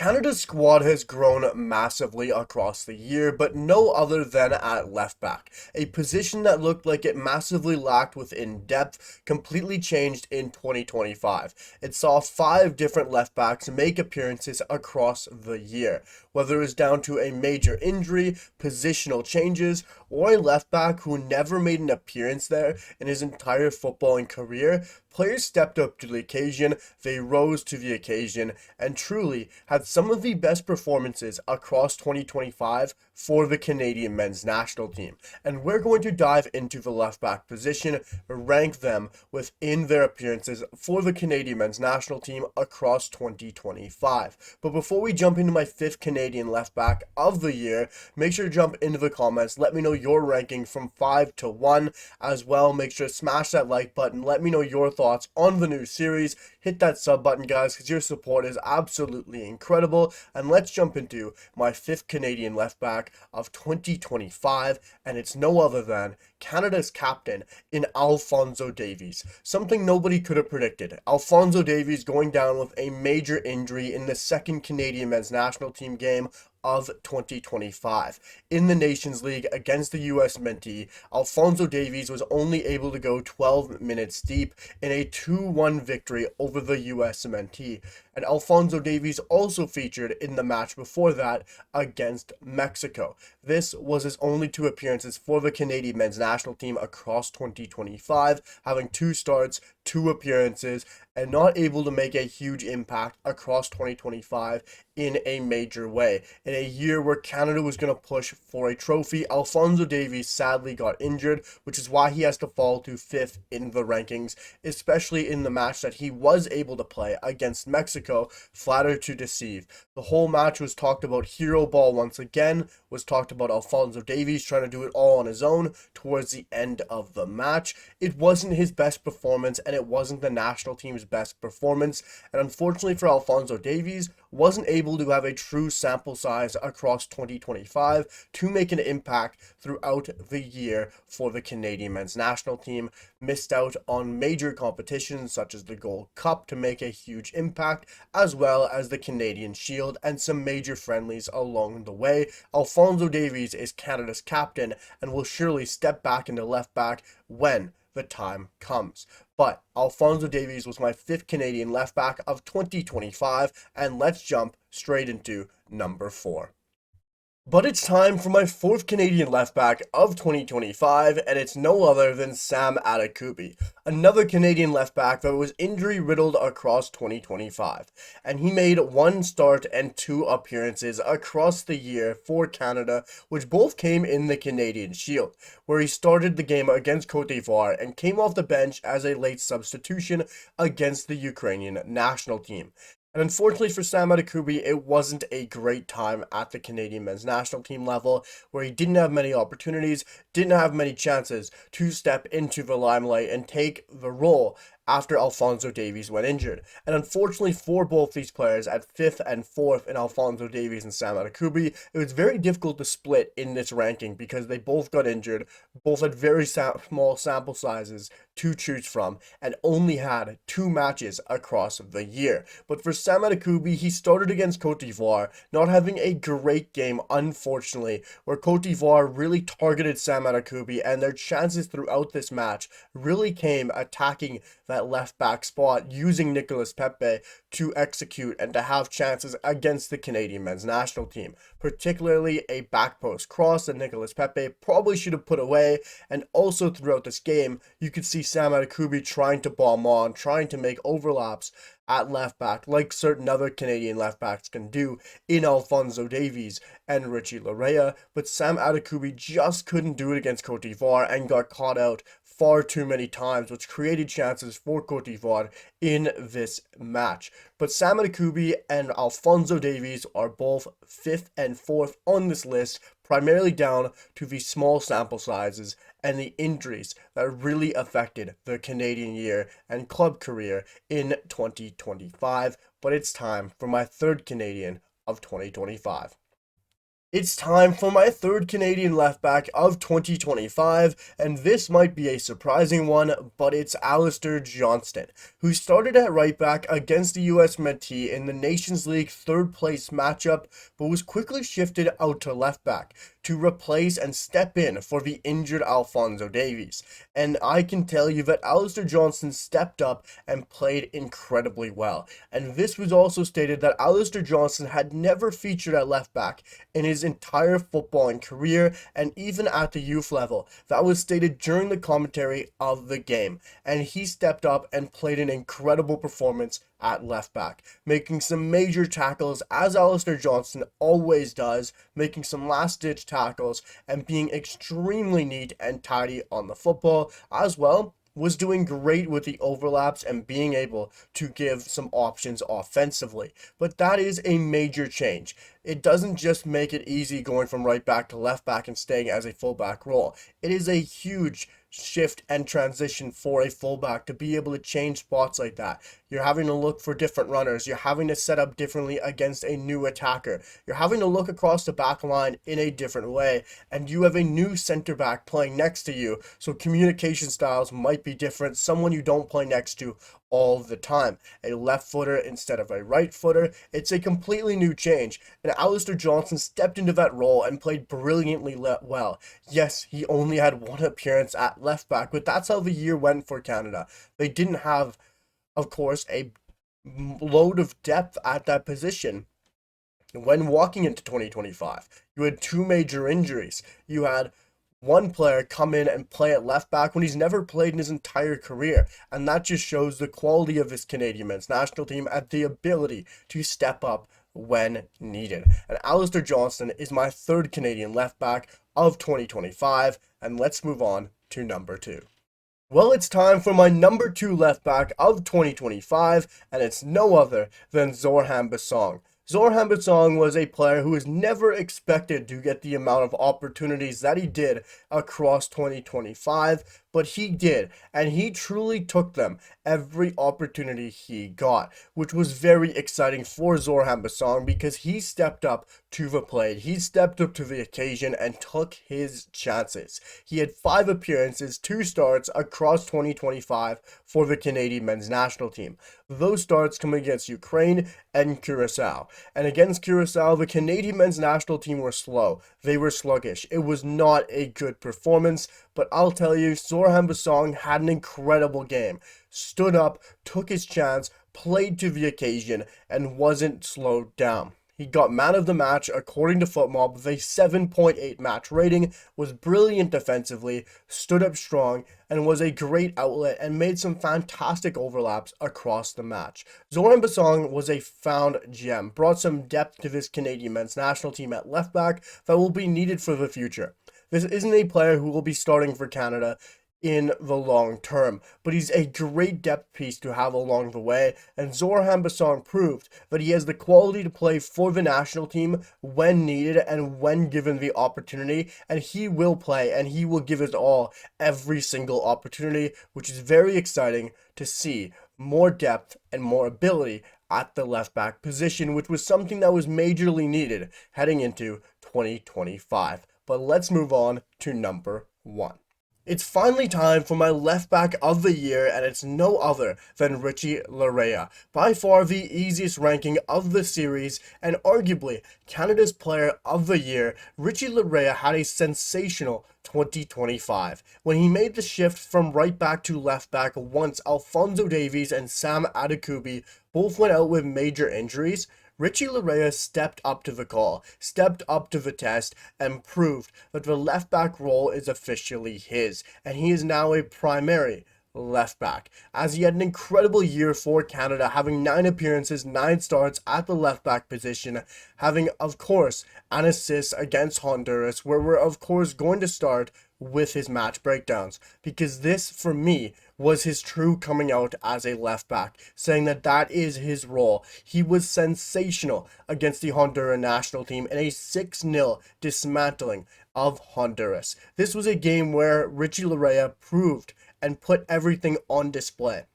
Canada's squad has grown massively across the year, but no other than at left back. A position that looked like it massively lacked within depth completely changed in 2025. It saw five different left backs make appearances across the year, whether it was down to a major injury, positional changes, or a left back who never made an appearance there in his entire footballing career. Players stepped up to the occasion, they rose to the occasion, and truly had some of the best performances across 2025 for the Canadian men's national team. And we're going to dive into the left back position, rank them within their appearances for the Canadian men's national team across 2025. But before we jump into my fifth Canadian left back of the year, make sure to jump into the comments. Let me know your ranking from 5 to 1 as well. Make sure to smash that like button. Let me know your thoughts on the new series. Hit that sub button, guys, because your support is absolutely incredible. And let's jump into my fifth Canadian left back of 2025, and it's no other than Canada's captain in Alfonso Davies. Something nobody could have predicted. Alfonso Davies going down with a major injury in the second Canadian men's national team game of 2025. In the Nations League against the US Mentee, Alfonso Davies was only able to go 12 minutes deep in a 2-1 victory over the US Mentee. And Alfonso Davies also featured in the match before that against Mexico. This was his only two appearances for the Canadian men's national team across 2025, having two starts, two appearances, and not able to make a huge impact across 2025 in a major way. In a year where Canada was going to push for a trophy, Alfonso Davies sadly got injured, which is why he has to fall to fifth in the rankings, especially in the match that he was able to play against Mexico. Flatter to deceive. The whole match was talked about hero ball once again, was talked about Alfonso Davies trying to do it all on his own towards the end of the match. It wasn't his best performance, and it wasn't the national team's best performance, and unfortunately for Alfonso Davies, wasn't able to have a true sample size across 2025 to make an impact throughout the year for the Canadian men's national team. Missed out on major competitions such as the Gold Cup to make a huge impact, as well as the Canadian Shield and some major friendlies along the way. Alfonso Davies is Canada's captain and will surely step back into left back when the time comes. But Alfonso Davies was my fifth Canadian left back of 2025, and let's jump straight into number 4. But it's time for my fourth Canadian left back of 2025, and it's no other than Sam Adekugbe, another Canadian left back that was injury riddled across 2025. And he made one start and two appearances across the year for Canada, which both came in the Canadian Shield, where he started the game against Cote d'Ivoire and came off the bench as a late substitution against the Ukrainian national team. And unfortunately for Sam Adekugbe, it wasn't a great time at the Canadian men's national team level, where he didn't have many opportunities, didn't have many chances to step into the limelight and take the role after Alfonso Davies went injured. And unfortunately for both these players, at 5th and 4th in Alfonso Davies and Sam Adekugbe, it was very difficult to split in this ranking because they both got injured, both had very small sample sizes to choose from, and only had two matches across the year. But for Sam Adekugbe, he started against Cote d'Ivoire, not having a great game, unfortunately, where Cote d'Ivoire really targeted Sam Adekugbe, and their chances throughout this match really came attacking that left back spot, using Nicolas Pepe to execute and to have chances against the Canadian men's national team, particularly a back post cross that Nicolas Pepe probably should have put away. And also throughout this game, you could see Sam Adekugbe trying to bomb on, trying to make overlaps at left back, like certain other Canadian left backs can do in Alfonso Davies and Richie Laryea, but Sam Adekugbe just couldn't do it against Cote d'Ivoire and got caught out far too many times, which created chances for Cote d'Ivoire in this match. But Sam Adekugbe and Alfonso Davies are both 5th and 4th on this list, primarily down to the small sample sizes and the injuries that really affected the Canadian year and club career in 2025. But it's time for my third Canadian of 2025. It's time for my third Canadian left back of 2025, and this might be a surprising one, but it's Alistair Johnston, who started at right back against the US Métis in the Nations League third place matchup, but was quickly shifted out to left back to replace and step in for the injured Alphonso Davies. And I can tell you that Alistair Johnston stepped up and played incredibly well. And this was also stated that Alistair Johnston had never featured at left back in his entire footballing career, and even at the youth level. That was stated during the commentary of the game, and he stepped up and played an incredible performance at left back, making some major tackles as Alistair Johnston always does, making some last ditch tackles and being extremely neat and tidy on the football as well. Was doing great with the overlaps and being able to give some options offensively. But that is a major change. It doesn't just make it easy going from right back to left back and staying as a fullback role. It is a huge shift and transition for a fullback to be able to change spots like that. You're having to look for different runners. You're having to set up differently against a new attacker. You're having to look across the back line in a different way. And you have a new center back playing next to you. So communication styles might be different. Someone you don't play next to all the time. A left footer instead of a right footer. It's a completely new change. And Alistair Johnston stepped into that role and played brilliantly well. Yes, he only had one appearance at left back, but that's how the year went for Canada. They didn't have, of course, a load of depth at that position when walking into 2025. You had two major injuries. You had one player come in and play at left back when he's never played in his entire career. And that just shows the quality of this Canadian men's national team and the ability to step up when needed. And Alistair Johnston is my third Canadian left back of 2025. And let's move on to number two. Well, it's time for my number two left back of 2025, and it's no other than Zorhan Bassong. Zorhan Bassong was a player who was never expected to get the amount of opportunities that he did across 2025, but he did, and he truly took them every opportunity he got, which was very exciting for Zorhan Bassong because he stepped up to the plate. He stepped up to the occasion and took his chances. He had 5 appearances, 2 starts across 2025 for the Canadian men's national team. Those starts come against Ukraine and Curacao. And against Curacao, the Canadian men's national team were slow. They were sluggish. It was not a good performance, but I'll tell you, Zorhan Bassong had an incredible game. Stood up, took his chance, played to the occasion, and wasn't slowed down. He got man of the match according to FootMob with a 7.8 match rating, was brilliant defensively, stood up strong, and was a great outlet and made some fantastic overlaps across the match. Zorhan Bassong was a found gem, brought some depth to this Canadian men's national team at left back that will be needed for the future. This isn't a player who will be starting for Canada in the long term, but he's a great depth piece to have along the way, and Zorhan Bassong proved that he has the quality to play for the national team when needed and when given the opportunity, and he will play and he will give his all every single opportunity, which is very exciting to see more depth and more ability at the left back position, which was something that was majorly needed heading into 2025. But let's move on to number 1. It's finally time for my left back of the year, and it's no other than Richie Laryea. By far the easiest ranking of the series, and arguably Canada's player of the year, Richie Laryea had a sensational 2025 when he made the shift from right back to left back once Alphonso Davies and Sam Adekubi both went out with major injuries. Richie Laryea stepped up to the call, stepped up to the test, and proved that the left back role is officially his, and he is now a primary left back, as he had an incredible year for Canada, having 9 appearances, 9 starts at the left back position, having, of course, an assist against Honduras, where we're, of course, going to start with his match breakdowns, because this, for me, was his true coming out as a left back, saying that that is his role. He was sensational against the Honduran national team in a 6-0 dismantling of Honduras. This was a game where Richie Laryea proved and put everything on display.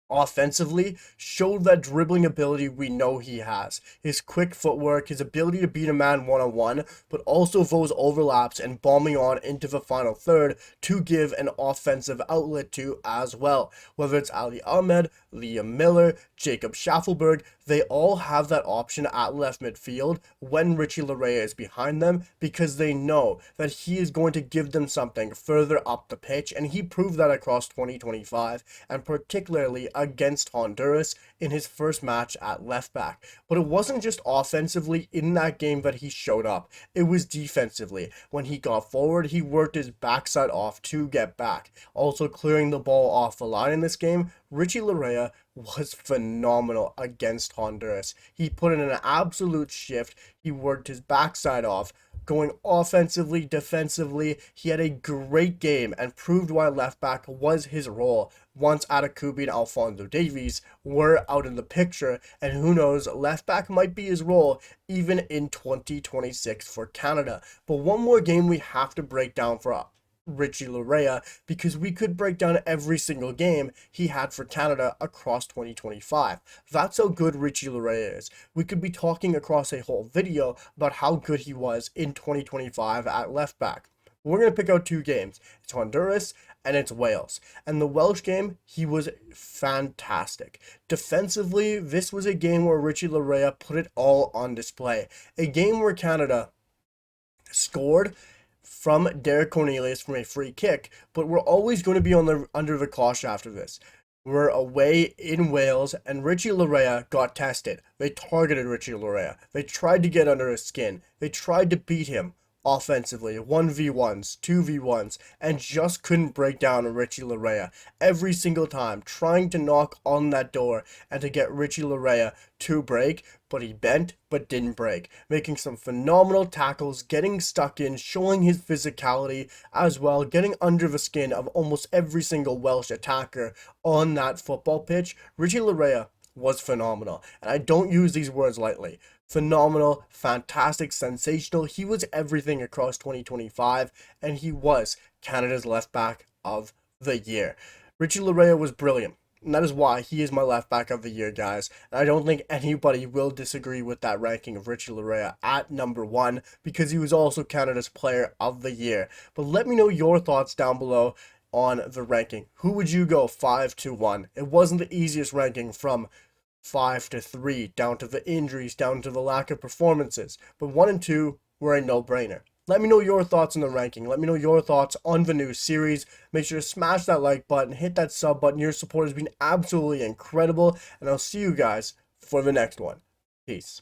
offensively showed that dribbling ability we know he has. His quick footwork, his ability to beat a man one-on-one, but also those overlaps and bombing on into the final third to give an offensive outlet to as well. Whether it's Ali Ahmed, Liam Miller, Jacob Schaffelberg, they all have that option at left midfield when Richie Laryea is behind them, because they know that he is going to give them something further up the pitch, and he proved that across 2025, and particularly against Honduras in his first match at left back. But it wasn't just offensively in that game that he showed up, it was defensively. When he got forward, he worked his backside off to get back. Also clearing the ball off the line in this game, Richie Laryea was phenomenal against Honduras. He put in an absolute shift. He worked his backside off, going offensively, defensively. He had a great game and proved why left back was his role once Adekubi and Alphonso Davies were out in the picture. And who knows, left back might be his role even in 2026 for Canada. But one more game we have to break down for Richie Laryea, because we could break down every single game he had for Canada across 2025. That's how good Richie Laryea is. We could be talking across a whole video about how good he was in 2025 at left back. We're going to pick out two games. It's Honduras and it's Wales. And the Welsh game, he was fantastic. Defensively, this was a game where Richie Laryea put it all on display. A game where Canada scored from Derek Cornelius from a free kick, but we're always going to be under the cosh after this. We're away in Wales, and Richie Laryea got tested. They targeted Richie Laryea. They tried to get under his skin. They tried to beat him offensively, 1v1s, 2v1s, and just couldn't break down Richie Laryea every single time, trying to knock on that door and to get Richie Laryea to break, but he bent but didn't break, making some phenomenal tackles, getting stuck in, showing his physicality as well, getting under the skin of almost every single Welsh attacker on that football pitch. Richie Laryea was phenomenal, and I don't use these words lightly. Phenomenal, fantastic, sensational. He was everything across 2025, and he was Canada's left back of the year. Richie Laryea was brilliant, and that is why he is my left back of the year, guys. And I don't think anybody will disagree with that ranking of Richie Laryea at number 1, because he was also Canada's player of the year. But let me know your thoughts down below on the ranking. Who would you go 5 to 1? It wasn't the easiest ranking, from 5 to 3, down to the injuries, down to the lack of performances, but 1 and 2 were a no-brainer. Let me know your thoughts on the ranking. Let me know your thoughts on the new series. Make sure to smash that like button, hit that sub button. Your support has been absolutely incredible, and I'll see you guys for the next one. Peace.